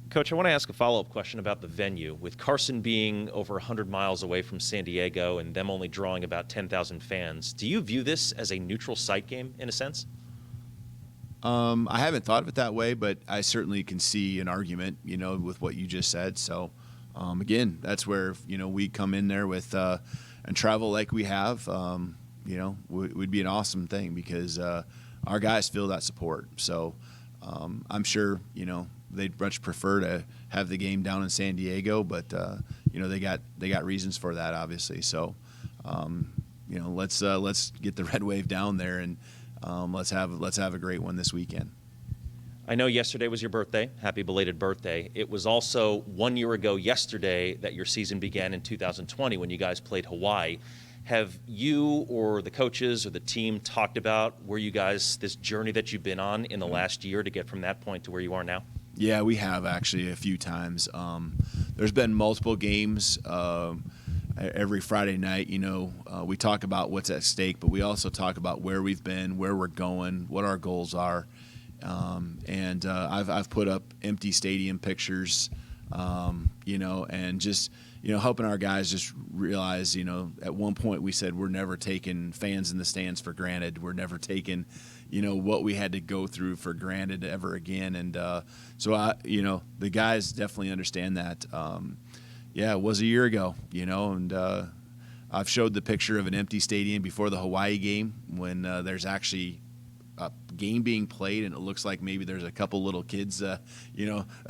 Coach, I want to ask a follow-up question about the venue. With Carson being over 100 miles away from San Diego and them only drawing about 10,000 fans, do you view this as a neutral site game in a sense? I haven't thought of it that way, but I certainly can see an argument, with what you just said. So, again, that's where, we come in there with and travel like we have, would be an awesome thing, because our guys feel that support. So I'm sure, they'd much prefer to have the game down in San Diego, but they got reasons for that, obviously. So let's get the Red Wave down there, and let's have a great one this weekend. I know yesterday was your birthday. Happy belated birthday. It was also 1 year ago yesterday that your season began in 2020 when you guys played Hawaii. Have you or the coaches or the team talked about this journey that you've been on in the last year to get from that point to where you are now? Yeah, we have actually a few times. There's been multiple games every Friday night. We talk about what's at stake, but we also talk about where we've been, where we're going, what our goals are. And I've put up empty stadium pictures, and just helping our guys just realize, at one point we said we're never taking fans in the stands for granted. We're never taking what we had to go through for granted ever again. And so the guys definitely understand that. It was a year ago, and I've showed the picture of an empty stadium before the Hawaii game when there's actually a game being played and it looks like maybe there's a couple little kids, a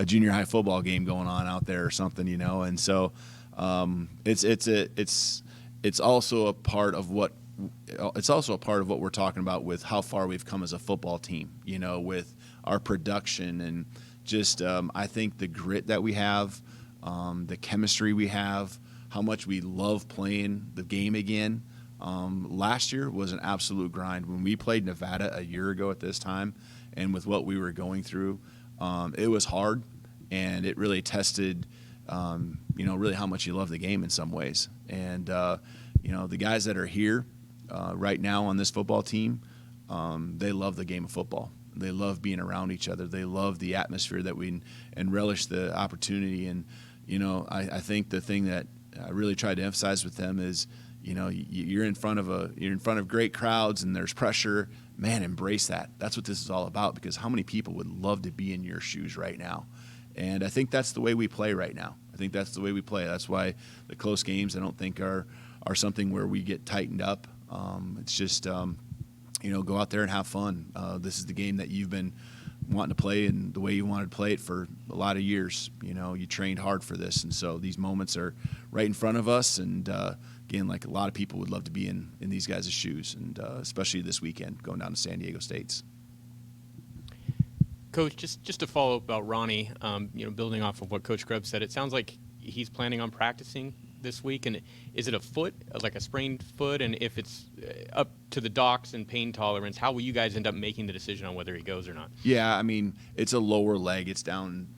junior high football game going on out there or something, and so it's also a part of what we're talking about with how far we've come as a football team, with our production and just I think the grit that we have, the chemistry we have, how much we love playing the game again. Last year was an absolute grind. When we played Nevada a year ago at this time, and with what we were going through, it was hard, and it really tested, really how much you love the game in some ways. And the guys that are here right now on this football team, they love the game of football. They love being around each other. They love the atmosphere and relish the opportunity. And I think the thing that I really tried to emphasize with them is, you're in front of great crowds and there's pressure. Man, embrace that. That's what this is all about, because how many people would love to be in your shoes right now? And I think that's the way we play right now. That's why the close games I don't think are something where we get tightened up. It's just, go out there and have fun. This is the game that you've been wanting to play and the way you wanted to play it for a lot of years. You trained hard for this. And so these moments are right in front of us. And again, like a lot of people would love to be in these guys' shoes, and especially this weekend going down to San Diego State's. Coach, just to follow up about Ronnie, building off of what Coach Grubb said, it sounds like he's planning on practicing this week. And is it a foot, like a sprained foot? And if it's up to the docs and pain tolerance, how will you guys end up making the decision on whether he goes or not? Yeah, I mean, it's a lower leg. It's down,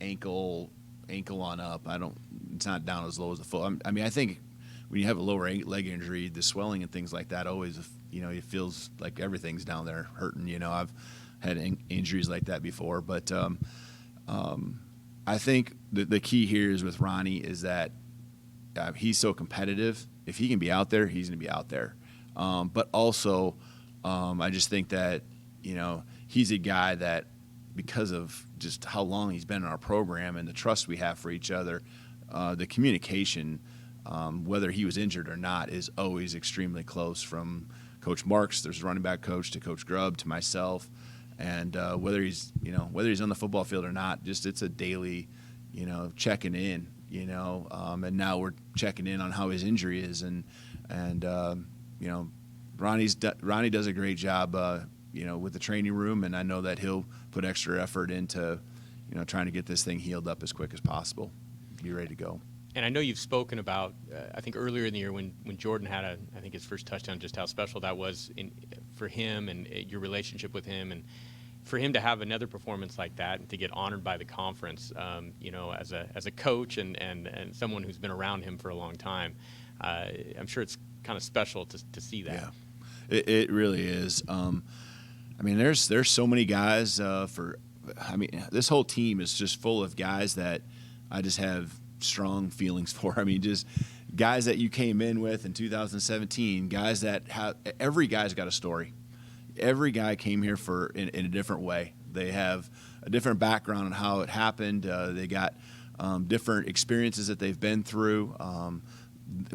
ankle on up. It's not down as low as the foot. I mean, I think when you have a lower leg injury, the swelling and things like that always, it feels like everything's down there hurting. I've had injuries like that before, but I think the key here is with Ronnie is that he's so competitive. If he can be out there, he's going to be out there. But also, I just think that he's a guy that, because of just how long he's been in our program and the trust we have for each other, the communication, whether he was injured or not, is always extremely close. From Coach Marks, there's running back coach, to Coach Grubb, to myself. And whether he's on the football field or not, just it's a daily, checking in, and now we're checking in on how his injury is, and Ronnie does a great job, with the training room, and I know that he'll put extra effort into, trying to get this thing healed up as quick as possible, be ready to go. And I know you've spoken about, I think earlier in the year when Jordan had I think his first touchdown, just how special that was for him and your relationship with him, and for him to have another performance like that and to get honored by the conference, as a coach and someone who's been around him for a long time, I'm sure it's kind of special to see that. Yeah, it really is. I mean, there's so many guys. This whole team is just full of guys that I just have strong feelings for. I mean, just guys that you came in with in 2017, guys that every guy's got a story. Every guy came here in a different way. They have a different background on how it happened. They got different experiences that they've been through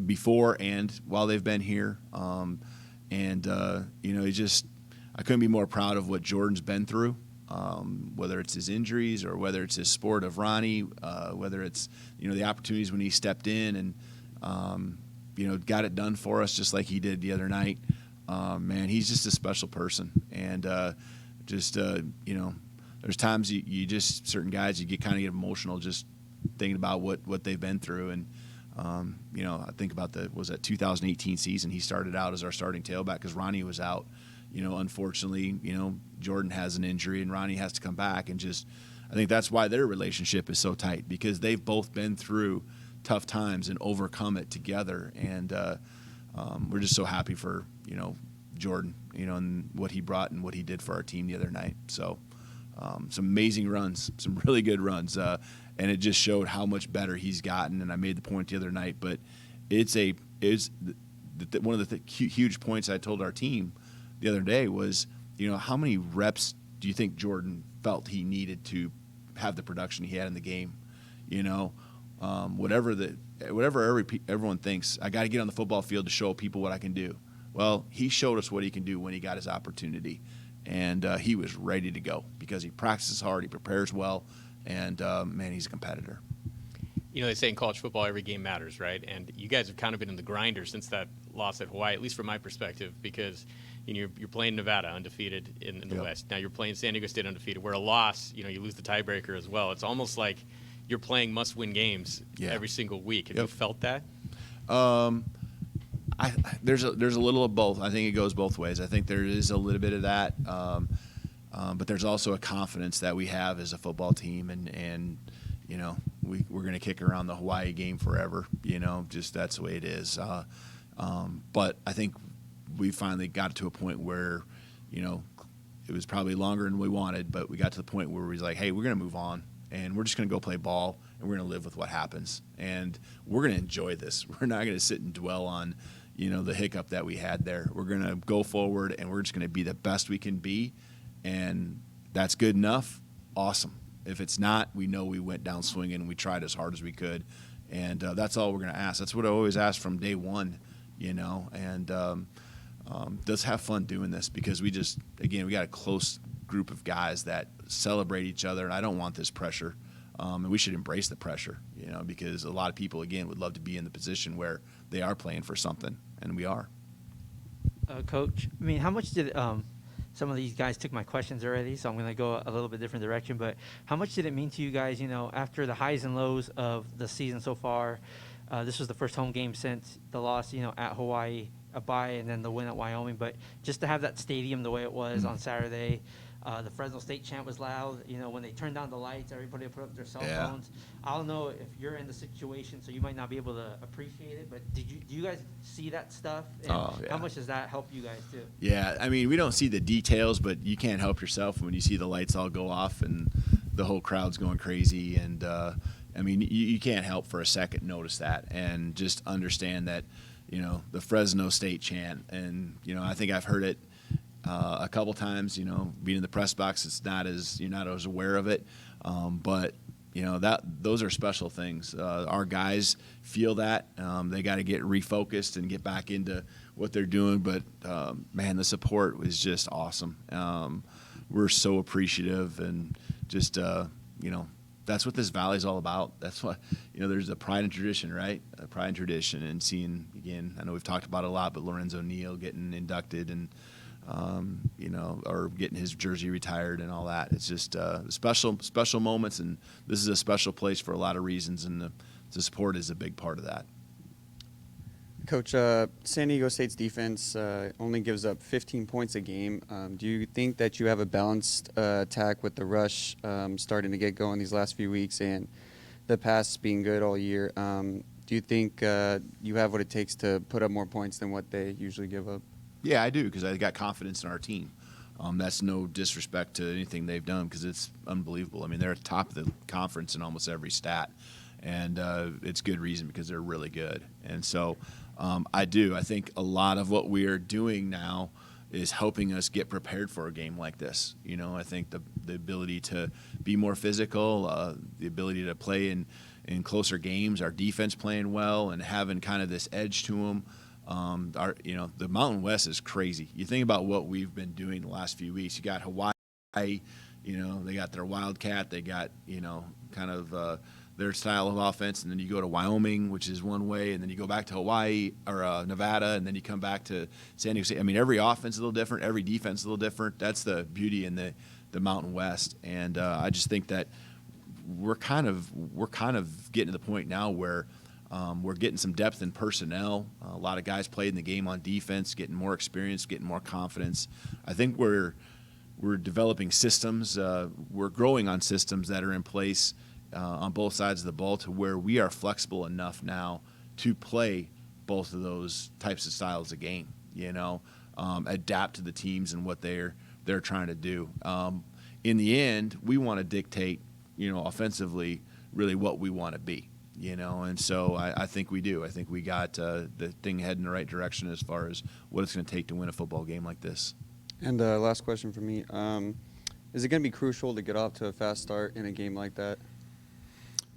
before and while they've been here. I couldn't be more proud of what Jordan's been through. Whether it's his injuries or whether it's his sport of Ronnie, whether it's the opportunities when he stepped in and got it done for us just like he did the other night. Man, he's just a special person, and there's times you just certain guys you get emotional just thinking about what they've been through, and I think about that 2018 season. He started out as our starting tailback because Ronnie was out. Unfortunately, Jordan has an injury and Ronnie has to come back, and I think that's why their relationship is so tight, because they've both been through tough times and overcome it together, and we're just so happy for Jordan, and what he brought and what he did for our team the other night. So some amazing runs, some really good runs, and it just showed how much better he's gotten. And I made the point the other night, but it's one of the huge points I told our team the other day was, how many reps do you think Jordan felt he needed to have the production he had in the game? Whatever everyone thinks, I got to get on the football field to show people what I can do. Well, he showed us what he can do when he got his opportunity, and he was ready to go because he practices hard, he prepares well, and man, he's a competitor. They say in college football every game matters, right? And you guys have kind of been in the grinder since that loss at Hawaii, at least from my perspective, because you're playing Nevada undefeated in the West. Now you're playing San Diego State undefeated, where a loss, you lose the tiebreaker as well. It's almost like you're playing must-win games every single week. Have you felt that? There's a little of both. I think it goes both ways. I think there is a little bit of that, but there's also a confidence that we have as a football team, and we're going to kick around the Hawaii game forever. Just that's the way it is. But I think we finally got to a point where, it was probably longer than we wanted, but we got to the point where we was like, hey, we're going to move on. and we're just going to go play ball, and we're going to live with what happens, and we're going to enjoy this. We're not going to sit and dwell on, the hiccup that we had there. We're going to go forward, and we're just going to be the best we can be, and that's good enough. Awesome. If it's not, we know we went down swinging and we tried as hard as we could, and that's all we're going to ask. That's what I always ask from day one, and let's have fun doing this, because we got a close group of guys that celebrate each other, and I don't want this pressure, and we should embrace the pressure, because a lot of people, again, would love to be in the position where they are playing for something, and we are. Coach, how much did some of these guys took my questions already, so I'm going to go a little bit different direction, but how much did it mean to you guys, after the highs and lows of the season so far? This was the first home game since the loss, at Hawaii, a bye, and then the win at Wyoming, but just to have that stadium the way it was on Saturday. The Fresno State chant was loud. When they turned down the lights, everybody put up their cell phones. I don't know if you're in the situation, so you might not be able to appreciate it, but do you guys see that stuff? And how much does that help you guys too? Yeah, we don't see the details, but you can't help yourself when you see the lights all go off and the whole crowd's going crazy. And you can't help for a second notice that and just understand that, the Fresno State chant. And I think I've heard it a couple times, being in the press box, you're not as aware of it. But those are special things. Our guys feel that. They got to get refocused and get back into what they're doing. But man, the support was just awesome. We're so appreciative, and just that's what this valley's all about. That's what there's a pride and tradition, right? A pride and tradition, and seeing, again, I know we've talked about it a lot, but Lorenzo Neal getting inducted and or getting his jersey retired and all that. It's just special moments, and this is a special place for a lot of reasons, and the support is a big part of that. Coach, San Diego State's defense only gives up 15 points a game. Do you think that you have a balanced attack with the rush starting to get going these last few weeks and the pass being good all year? Do you think you have what it takes to put up more points than what they usually give up? Yeah, I do, because I got confidence in our team. That's no disrespect to anything they've done, because it's unbelievable. They're at the top of the conference in almost every stat, and it's good reason, because they're really good. And so I think a lot of what we are doing now is helping us get prepared for a game like this. I think the ability to be more physical, the ability to play in closer games, our defense playing well and having kind of this edge to them. The Mountain West is crazy. You think about what we've been doing the last few weeks. You got Hawaii, they got their Wildcat, they got, kind of their style of offense, and then you go to Wyoming, which is one way, and then you go back to Hawaii or Nevada, and then you come back to San Diego State. Every offense is a little different, every defense is a little different. That's the beauty in the Mountain West, and I just think that we're kind of getting to the point now where we're getting some depth in personnel. A lot of guys played in the game on defense, getting more experience, getting more confidence. I think we're developing systems. We're growing on systems that are in place on both sides of the ball to where we are flexible enough now to play both of those types of styles of game. Adapt to the teams and what they're trying to do. In the end, we want to dictate, offensively, really what we want to be. And so I think we do. I think we got the thing heading in the right direction as far as what it's going to take to win a football game like this. And last question for me. Is it going to be crucial to get off to a fast start in a game like that?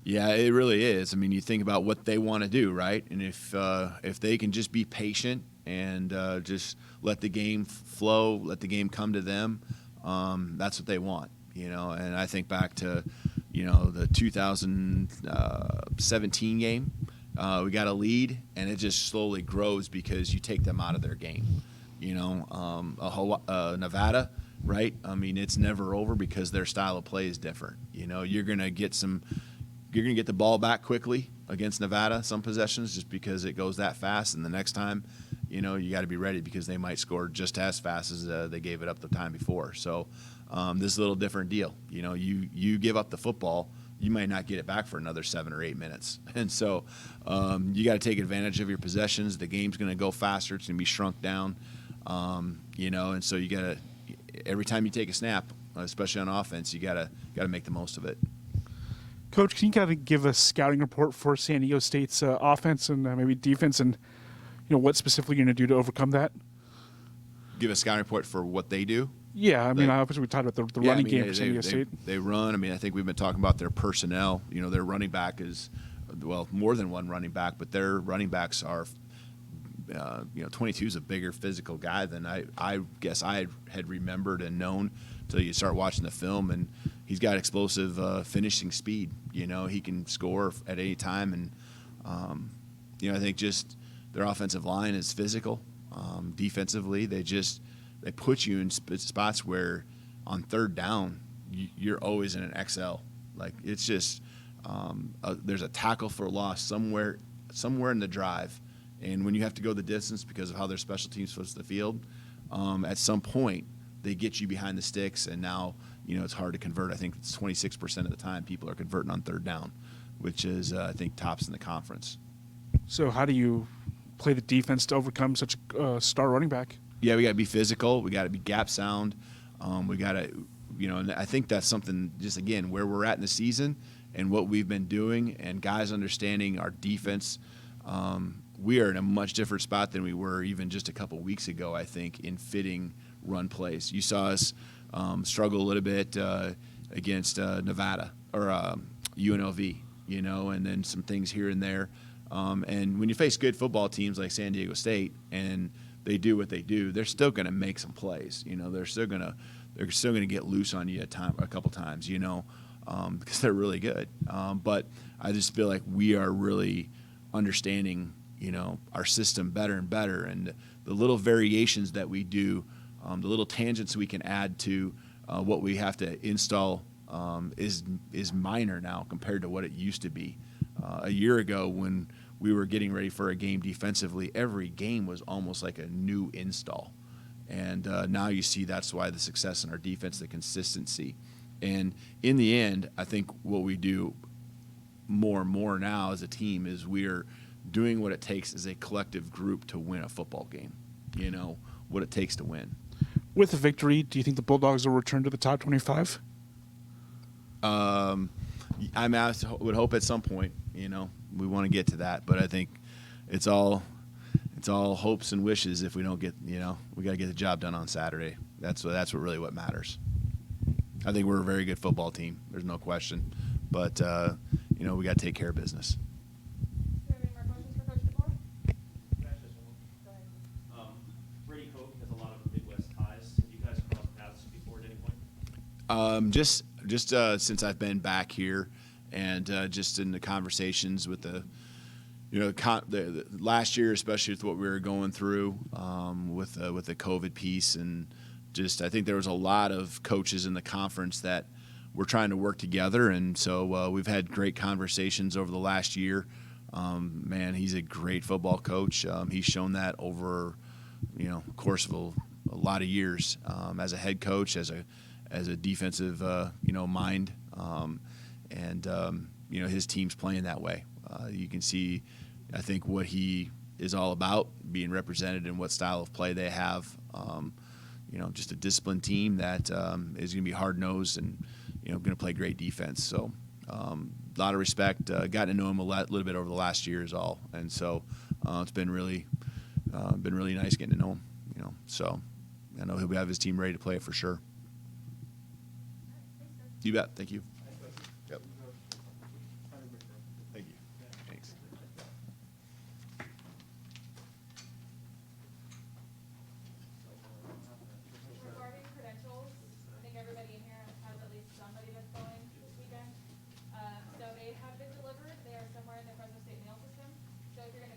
Yeah, it really is. You think about what they want to do, right? And if they can just be patient and just let the game flow, let the game come to them, that's what they want. And I think back to the 2017 game. We got a lead, and it just slowly grows because you take them out of their game. Nevada, right? It's never over because their style of play is different. You're gonna get the ball back quickly against Nevada, some possessions, just because it goes that fast. And the next time, you got to be ready because they might score just as fast as they gave it up the time before. So this is a little different deal. You give up the football, you might not get it back for another 7 or 8 minutes. And so you got to take advantage of your possessions. The game's going to go faster. It's going to be shrunk down, and so you got to, every time you take a snap, especially on offense, you got to make the most of it. Coach, can you kind of give a scouting report for San Diego State's offense and maybe defense, and what specifically you're going to do to overcome that? Give a scouting report for what they do. Yeah, I mean, obviously we talked about the running game for San Diego State. They run. I mean, I think we've been talking about their personnel. Their running back is, well, more than one running back, but their running backs are, 22 is a bigger physical guy than I guess I had remembered and known until you start watching the film. And he's got explosive finishing speed. He can score at any time. And, I think just their offensive line is physical. Defensively, they put you in spots where on third down, you're always in an XL. Like, it's just there's a tackle for a loss somewhere in the drive. And when you have to go the distance because of how their special teams puts the field, at some point they get you behind the sticks, and now it's hard to convert. I think it's 26% of the time people are converting on third down, which is I think tops in the conference. So how do you play the defense to overcome such a star running back? Yeah, we got to be physical. We got to be gap sound. We got to, and I think that's something, just again, where we're at in the season and what we've been doing, and guys understanding our defense. We are in a much different spot than we were even just a couple weeks ago, I think, in fitting run plays. You saw us struggle a little bit against Nevada or UNLV, and then some things here and there. And when you face good football teams like San Diego State and they do what they do, they're still going to make some plays. They're still going to get loose on you a couple times, because they're really good. But I just feel like we are really understanding, our system better and better, and the little variations that we do, the little tangents we can add to what we have to install is minor now compared to what it used to be. A year ago, when we were getting ready for a game defensively, every game was almost like a new install. And now you see that's why the success in our defense, the consistency. And in the end, I think what we do more and more now as a team is we are doing what it takes as a collective group to win a football game, what it takes to win. With a victory, do you think the Bulldogs will return to the top 25? I would hope at some point, we want to get to that, but I think it's all hopes and wishes. If we don't get, we got to get the job done on Saturday. That's what really what matters. I think we're a very good football team. There's no question, but we got to take care of business. Do you have any more questions for Coach DeBoer? Can I ask just one? Go ahead. Brady Hoke has a lot of Midwest ties. Have you guys crossed paths before at any point? Just since I've been back here, and just in the conversations with the last year, especially with what we were going through with the COVID piece, and just I think there was a lot of coaches in the conference that were trying to work together, and so we've had great conversations over the last year. Man, he's a great football coach. He's shown that over course of a lot of years as a head coach, as a defensive mind, and his team's playing that way. You can see, I think, what he is all about, being represented in what style of play they have. Just a disciplined team that is going to be hard-nosed and going to play great defense. So a lot of respect. Gotten to know him a little bit over the last year is all, and so it's been really nice getting to know him. So I know he'll have his team ready to play it for sure. You bet. Thank you. Yep. Thank you. Thanks. Regarding credentials, I think everybody in here has at least somebody that's going this weekend. So they have been delivered. They are somewhere in the Fresno State mail system. So if you're going to